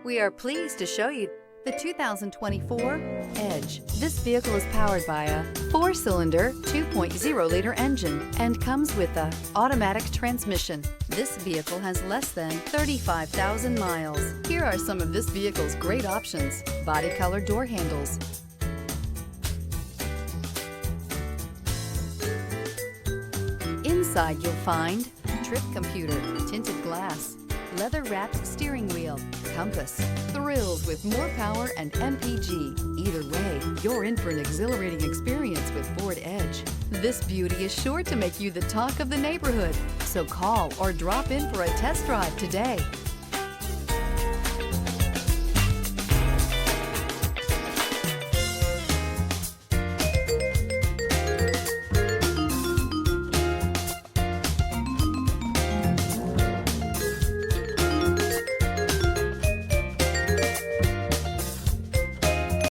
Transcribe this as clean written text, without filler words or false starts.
We are pleased to show you the 2024 Edge. This vehicle is powered by a 4-cylinder, 2.0-liter engine and comes with an automatic transmission. This vehicle has less than 35,000 miles. Here are some of this vehicle's great options: body color door handles, inside you'll find trip computer, tinted glass, leather-wrapped steering wheel, compass, thrills with more power and MPG. Either way, you're in for an exhilarating experience with Ford Edge. This beauty is sure to make you the talk of the neighborhood, so call or drop in for a test drive today.